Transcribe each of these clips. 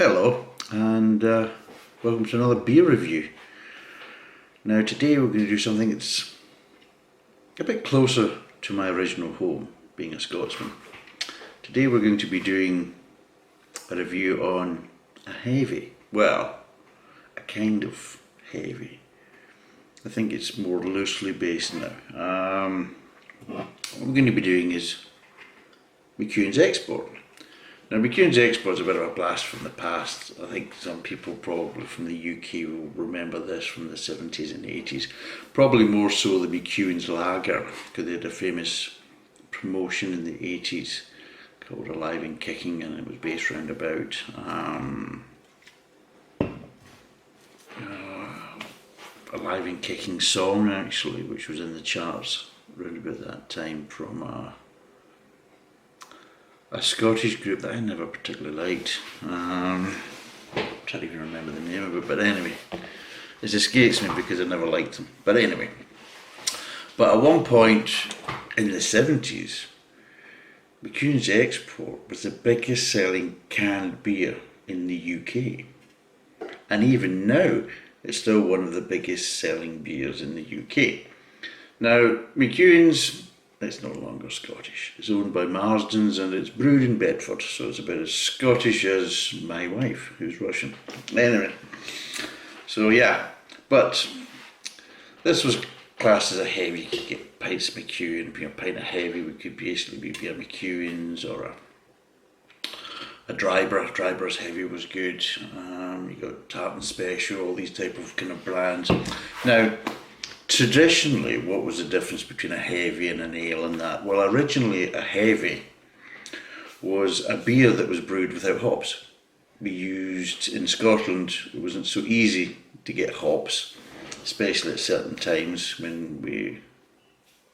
Hello, and welcome to another beer review. Now today we're going to do something that's a bit closer to my original home, being a Scotsman. Today we're going to be doing a review on a heavy, well, a kind of heavy. I think it's more loosely based now. What we're going to be doing is McEwan's Export. Now McEwan's Export is a bit of a blast from the past. I think some people probably from the UK will remember this from the 70s and 80s. Probably more so the McEwan's Lager, because they had a famous promotion in the 80s called Alive and Kicking, and it was based round about Alive and Kicking song actually, which was in the charts round about that time from a Scottish group that I never particularly liked. I'm trying to even remember the name of it, but anyway, it escapes me because I never liked them. But anyway, but at one point in the 70s, McEwan's Export was the biggest selling canned beer in the UK, and even now it's still one of the biggest selling beers in the UK. Now McEwan's, it's no longer Scottish. It's owned by Marsden's and it's brewed in Bedford, so it's about as Scottish as my wife, who's Russian. Anyway, so yeah, but this was classed as a heavy. You could get pints of McEwan, a pint of heavy, we could basically be a McEwan's or a Dryber. Dryber's heavy was good. You got Tartan Special, all these type of kind of brands. Now, traditionally, what was the difference between a heavy and an ale and that? Well, originally a heavy was a beer that was brewed without hops. We used, in Scotland, it wasn't so easy to get hops, especially at certain times when we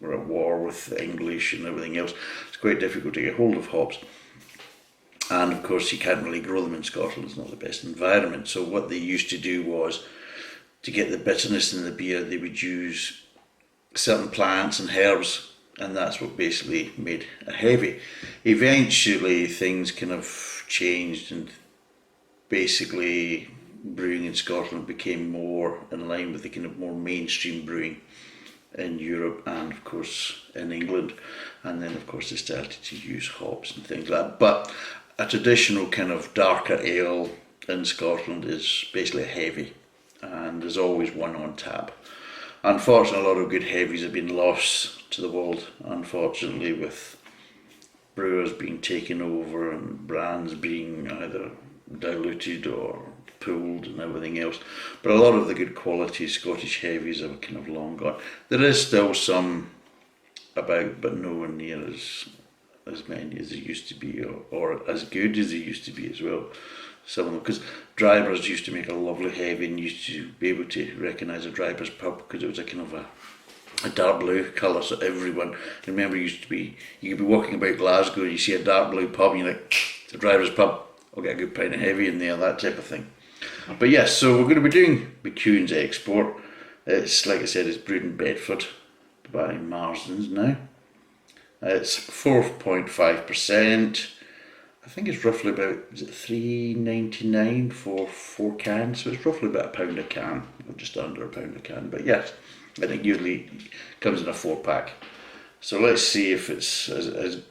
were at war with the English and everything else. It's quite difficult to get hold of hops. And of course you can't really grow them in Scotland, it's not the best environment. So what they used to do was, to get the bitterness in the beer, they would use certain plants and herbs, and that's what basically made a heavy. Eventually things kind of changed, and basically brewing in Scotland became more in line with the kind of more mainstream brewing in Europe and of course in England, and then of course they started to use hops and things like that. But a traditional kind of darker ale in Scotland is basically a heavy, and there's always one on tap. Unfortunately, a lot of good heavies have been lost to the world, unfortunately, with brewers being taken over and brands being either diluted or pulled and everything else. But a lot of the good quality Scottish heavies are kind of long gone. There is still some about, but nowhere near as many as there used to be, or as good as they used to be as well. Some of them, because Drybers used to make a lovely heavy, and used to be able to recognise a Drybers pub because it was a kind of a dark blue colour. So everyone, remember, used to be, you could be walking about Glasgow and you see a dark blue pub and you're like, it's a Drybers pub, I'll get a good pint of heavy in there, that type of thing. But yes, so we're going to be doing McEwan's Export. It's, like I said, it's brewed in Bedford by Marsden's now. It's 4.5%. I think it's roughly about, is it $3.99 for 4 cans? So it's roughly about £1 a can, or just under £1 a can. But yes, I think usually it comes in a 4-pack. So let's see if it's as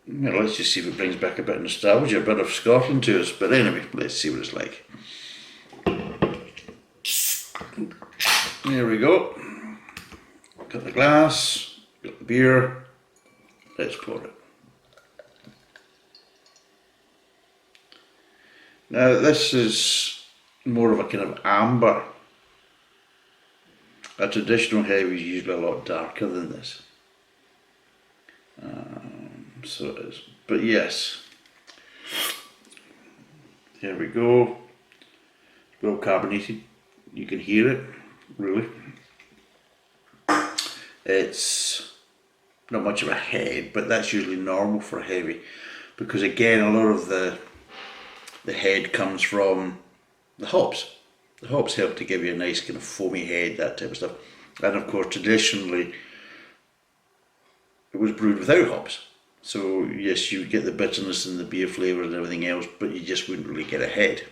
let's just see if it brings back a bit of nostalgia, a bit of Scotland to us. But anyway, let's see what it's like. There we go. Got the glass, got the beer. Let's pour it. Now this is more of a kind of amber. A traditional heavy is usually a lot darker than this. So it is. But yes, here we go. Well carbonated. You can hear it, really. It's not much of a head, but that's usually normal for a heavy, because again a lot of the head comes from the hops. The hops help to give you a nice kind of foamy head, that type of stuff. And of course traditionally it was brewed without hops. So yes, you get the bitterness and the beer flavour and everything else, but you just wouldn't really get a head,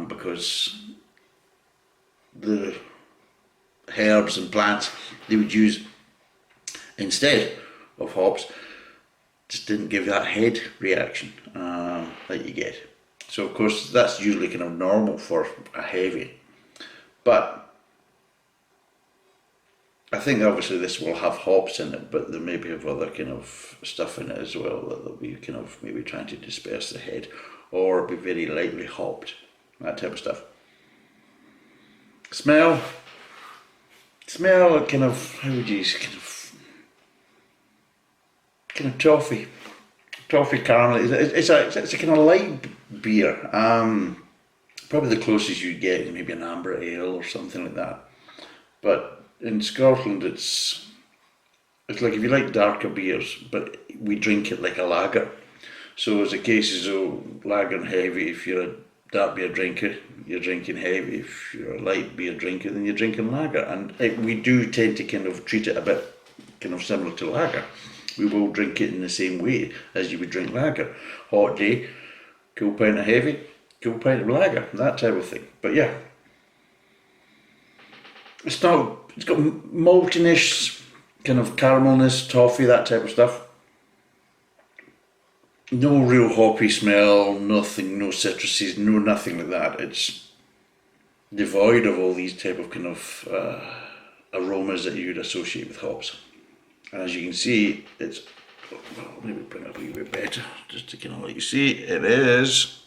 because the herbs and plants they would use instead of hops just didn't give that head reaction that you get. So of course that's usually kind of normal for a heavy, but I think obviously this will have hops in it, but there may be other kind of stuff in it as well that they'll be kind of maybe trying to disperse the head, or be very lightly hopped, that type of stuff. Smell kind of, how would you use, kind of toffee caramel. It's a kind of light beer. Probably the closest you get is maybe an amber ale or something like that. But in Scotland, it's like if you like darker beers, but we drink it like a lager. So as a case of lager and heavy, if you're a dark beer drinker, you're drinking heavy. If you're a light beer drinker, then you're drinking lager. And we do tend to kind of treat it a bit kind of similar to lager. We will drink it in the same way as you would drink lager. Hot day, cool pint of heavy, cool pint of lager, that type of thing. But yeah, it's got maltiness, kind of caramelness, toffee, that type of stuff. No real hoppy smell, nothing, no citruses, no nothing like that. It's devoid of all these type of kind of aromas that you'd associate with hops. And as you can see, it's, well, maybe bring it up a little bit better, just to kind of let you see, it is,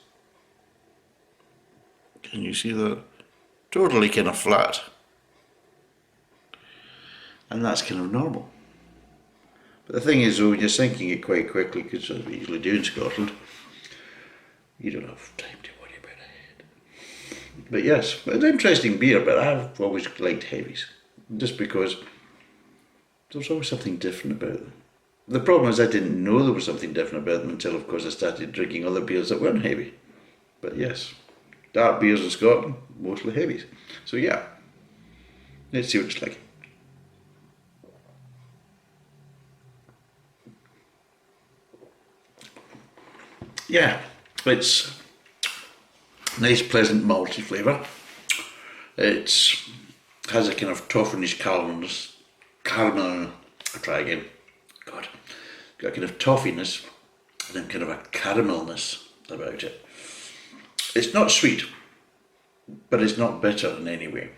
can you see that? Totally kind of flat. And that's kind of normal. But the thing is though, when you're sinking it quite quickly, because as we usually do in Scotland, you don't have time to worry about it. But yes, it's an interesting beer, but I've always liked heavies, just because there's always something different about them. The problem is I didn't know there was something different about them until of course I started drinking other beers that weren't heavy. But yes, dark beers in Scotland, mostly heavies. So yeah, let's see what it's like. Yeah, it's nice, pleasant, malty flavour. It has a kind of toffee-ish caramel. I'll try again. God, got a kind of toffiness and then kind of a caramelness about it. It's not sweet, but it's not bitter in any way.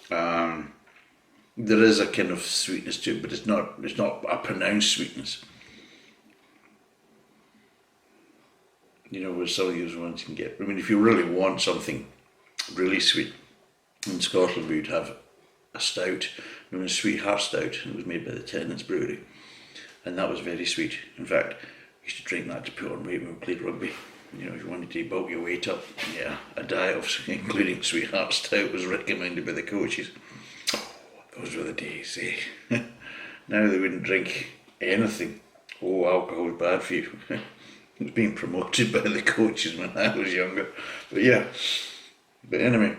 There is a kind of sweetness to it, but it's not a pronounced sweetness. You know, where some of these ones you can get. I mean, if you really want something really sweet, in Scotland we would have a stout, known as Sweetheart Stout. It was made by the Tennant's Brewery, and that was very sweet. In fact, I used to drink that to put on weight when we played rugby. You know, if you wanted to bulk your weight up, yeah, a diet of including Sweetheart Stout was recommended by the coaches. Oh, those were the days, eh? Now they wouldn't drink anything. Oh, alcohol's bad for you. It was being promoted by the coaches when I was younger. But yeah, but anyway,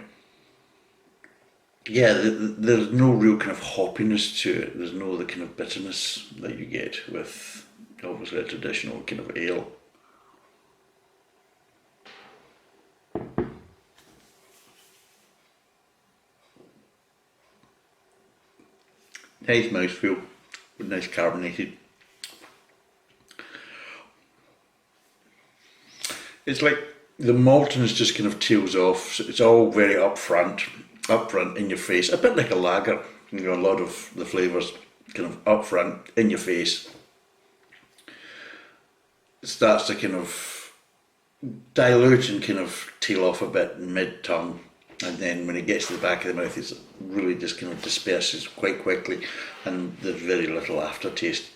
yeah, there's no real kind of hoppiness to it. There's no the kind of bitterness that you get with obviously a traditional kind of ale. Nice mouthfeel, with nice carbonated. It's like the maltiness just kind of tails off. So it's all very upfront in your face, a bit like a lager. You know, a lot of the flavours kind of upfront in your face. It starts to kind of dilute and kind of tail off a bit in mid-tongue, and then when it gets to the back of the mouth, it really just kind of disperses quite quickly, and there's very little aftertaste,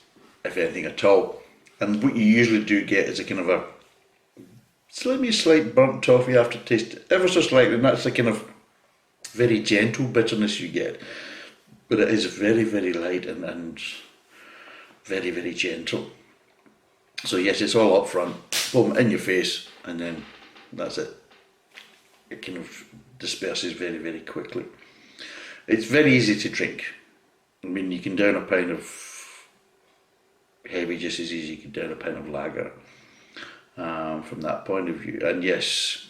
if anything at all. And what you usually do get is a kind of a slight burnt toffee aftertaste, ever so slightly, and that's a kind of very gentle bitterness you get. But it is very, very light and very, very gentle. So yes, it's all up front, boom, in your face, and then that's it. It kind of disperses very, very quickly. It's very easy to drink. I mean, you can down a pint of heavy just as easy you could down a pint of lager from that point of view. And yes,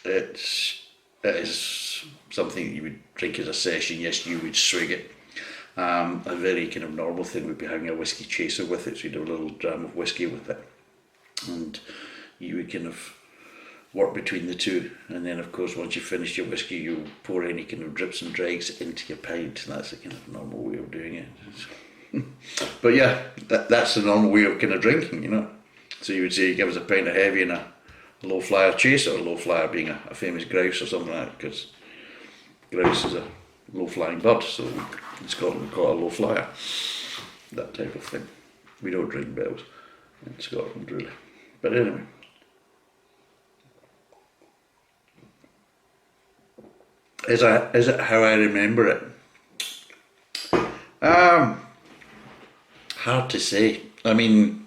it is something that you would drink as a session. Yes, you would swig it. A very kind of normal thing would be having a whiskey chaser with it, so you'd have a little dram of whiskey with it, and you would kind of work between the two, and then of course once you finish your whiskey you pour any kind of drips and dregs into your pint. That's the kind of normal way of doing it. But yeah, that's the normal way of kind of drinking, you know. So you would say you give us a pint of heavy and a low flyer chaser, a low flyer being a famous grouse or something like that, because grouse is a low flying bird, so in Scotland we call it a low flyer, that type of thing. We don't drink bells in Scotland really, but anyway. Is it how I remember it? Hard to say. I mean,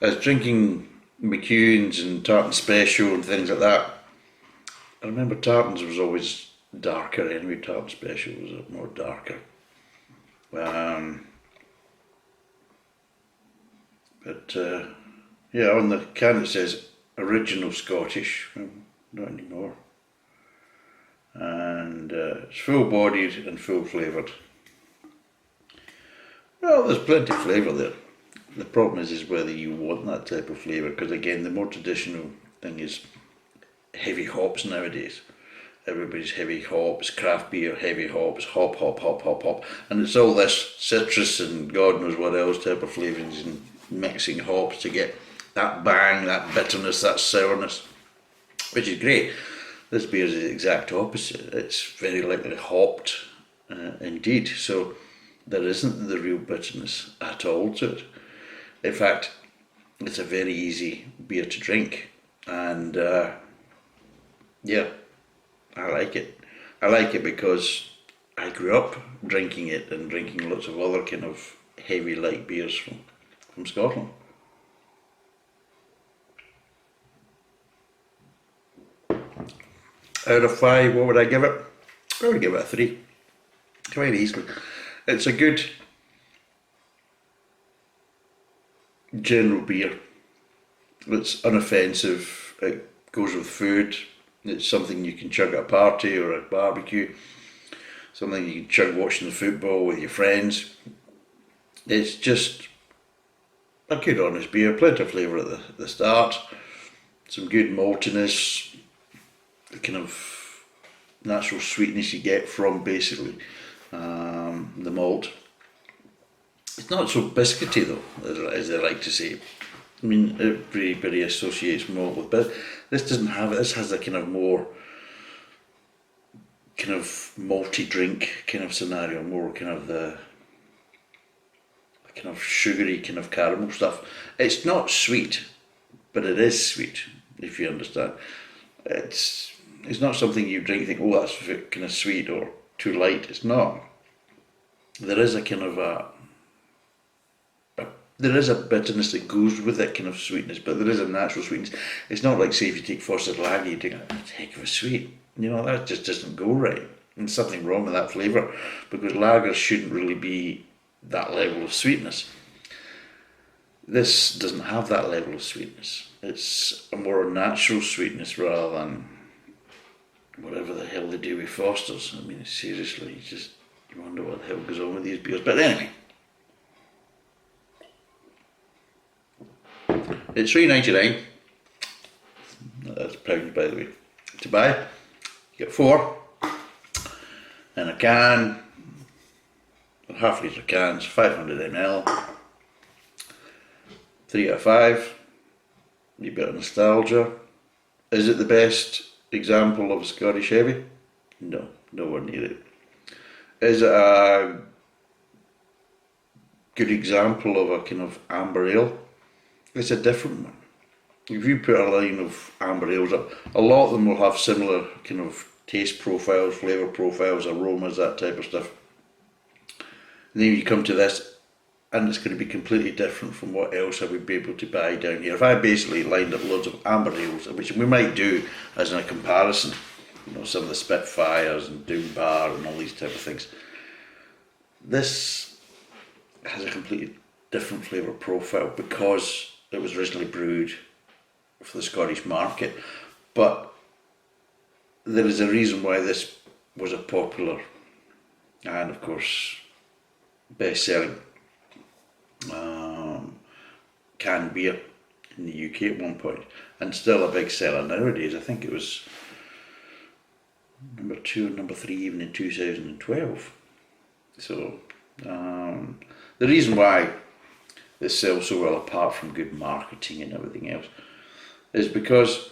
I was drinking McEwan's and Tartan Special and things like that. I remember Tartan's was always darker anyway. Tartan Special was more darker. Yeah, on the can it says original Scottish. Well, not anymore. And it's full bodied and full flavoured. Well, there's plenty of flavour there. The problem is whether you want that type of flavour, because again, the more traditional thing is heavy hops nowadays. Everybody's heavy hops, craft beer, heavy hops, hop, and it's all this citrus and God knows what else type of flavourings and mixing hops to get that bang, that bitterness, that sourness, which is great. This beer is the exact opposite. It's very lightly hopped indeed, so there isn't the real bitterness at all to it. In fact, it's a very easy beer to drink, and yeah, I like it. I like it because I grew up drinking it and drinking lots of other kind of heavy light beers from Scotland. Out of 5, what would I give it? I would give it a 3, quite easily. It's a good general beer. It's unoffensive, it goes with food, it's something you can chug at a party or a barbecue, something you can chug watching the football with your friends. It's just a good honest beer, plenty of flavour at the start, some good maltiness, the kind of natural sweetness you get from basically the malt. It's not so biscuity though, as they like to say. I mean, everybody associates malt with, but this doesn't have it. This has a kind of more kind of malty drink kind of scenario, more kind of the kind of sugary kind of caramel stuff. It's not sweet, but it is sweet, if you understand. It's not something you drink and think, oh, that's kind of sweet or too light. It's not. There is a kind of there is a bitterness that goes with that kind of sweetness, but there is a natural sweetness. It's not like, say, if you take Foster's Lager, you take a heck of a sweet. You know, that just doesn't go right. And there's something wrong with that flavour, because lagers shouldn't really be that level of sweetness. This doesn't have that level of sweetness. It's a more natural sweetness rather than whatever the hell they do with Foster's. I mean, seriously, you wonder what the hell goes on with these beers. But anyway, it's $3.99. That's pounds, by the way. To buy, you get 4 in a can, half litre cans, 500 ml. 3 out of 5. A bit of nostalgia. Is it the best example of a Scottish heavy? No, nowhere near it. Is it a good example of a kind of amber ale? It's a different one. If you put a line of amber ales up, a lot of them will have similar kind of taste profiles, flavour profiles, aromas, that type of stuff. And then you come to this, and it's going to be completely different from what else I would be able to buy down here. If I basically lined up loads of amber ales, which we might do as in a comparison, you know, some of the Spitfires and Doom Bar and all these type of things, this has a completely different flavour profile because it was originally brewed for the Scottish market. But there is a reason why this was a popular and, of course, best-selling canned beer in the UK at one point, and still a big seller nowadays. I think it was number 2 and number 3 even in 2012. So the reason why this sells so well, apart from good marketing and everything else, is because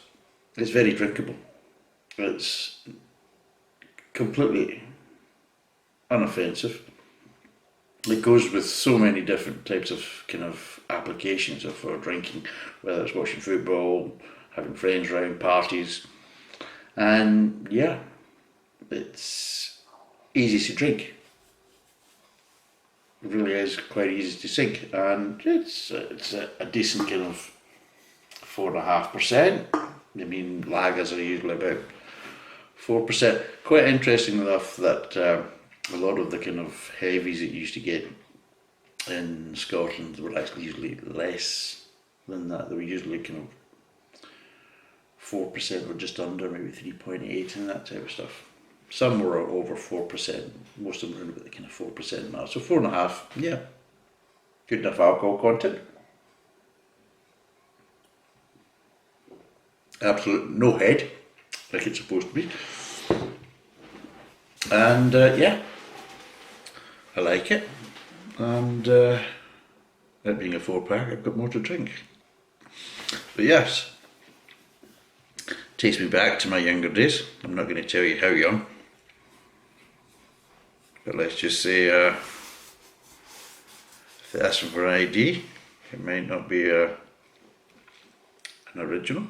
it's very drinkable. It's completely unoffensive. It goes with so many different types of kind of applications for drinking, whether it's watching football, having friends around, parties, and yeah, it's easy to drink. It really is quite easy to sink, and it's a decent kind of 4.5%. I mean, lagers are usually about 4%. Quite interesting enough that a lot of the kind of heavies that you used to get in Scotland were actually usually less than that. They were usually kind of 4% or just under, maybe 3.8 and that type of stuff. Some were over 4%, most of them were about the kind of 4% mark. So 4.5, yeah, good enough alcohol content. Absolutely no head, like it's supposed to be. And yeah, I like it. And it being a 4-pack, I've got more to drink. But yes, takes me back to my younger days. I'm not going to tell you how young, but let's just say if they ask me for an ID, it might not be an original,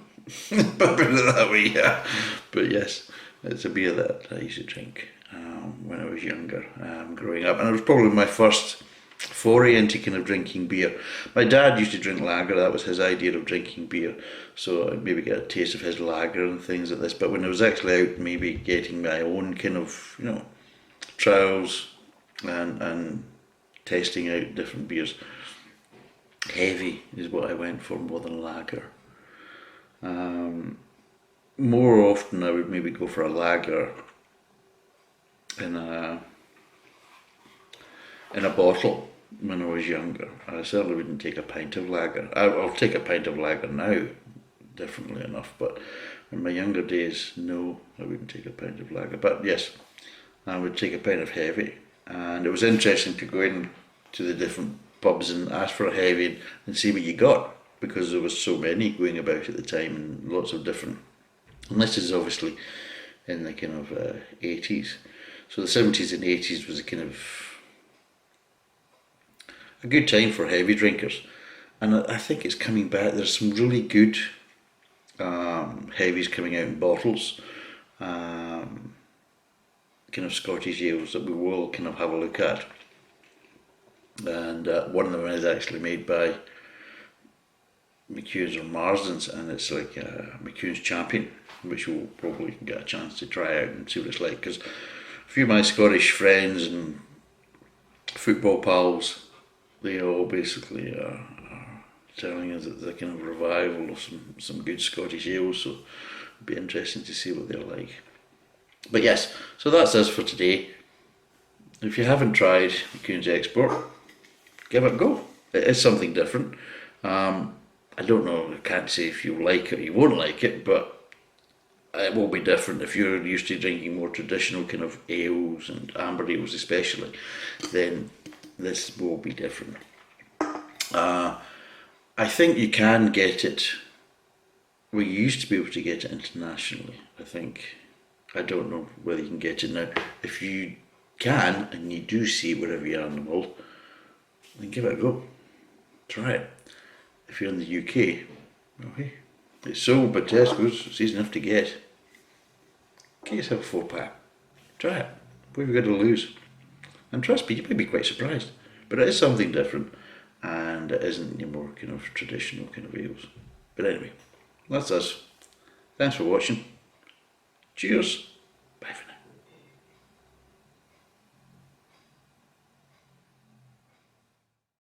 but put it that way, yeah. But yes, it's a beer that I used to drink when I was younger, growing up, and it was probably my first foray into kind of drinking beer. My dad used to drink lager, that was his idea of drinking beer, so I'd maybe get a taste of his lager and things like this. But when I was actually out maybe getting my own kind of, you know, trials and testing out different beers, heavy is what I went for more than lager. More often I would maybe go for a lager in a bottle when I was younger. I certainly wouldn't take a pint of lager. I'll take a pint of lager now, definitely enough, but in my younger days, no, I wouldn't take a pint of lager. But yes, I would take a pint of heavy, and it was interesting to go in to the different pubs and ask for a heavy and see what you got, because there was so many going about at the time and lots of different, and this is obviously in the kind of 80s. So the 70s and 80s was a kind of a good time for heavy drinkers, and I think it's coming back. There's some really good heavies coming out in bottles, kind of Scottish ales that we will kind of have a look at, and one of them is actually made by McEwan's or Marsden's, and it's like McEwan's Champion, which we'll probably get a chance to try out and see what it's like, because a few of my Scottish friends and football pals, they all basically are telling us that they're kind of revival of some good Scottish ales, so it'll be interesting to see what they're like. But yes, so that's us for today. If you haven't tried McEwan's Export, give it a go. It is something different. I don't know, I can't say if you like it or you won't like it, but it will be different. If you're used to drinking more traditional kind of ales and amber ales especially, then this will be different. I think you can get it, we used to be able to get it internationally, I think. I don't know whether you can get it now. If you can, and you do see it wherever you are in the world, then give it a go. Try it. If you're in the UK, okay, it's sold by Tesco's, it's easy enough to get. Get yourself a 4-pack. Try it. What have you got to lose? And trust me, you may be quite surprised. But it is something different, and it isn't your more kind of traditional kind of ales. But anyway, that's us. Thanks for watching. Cheers.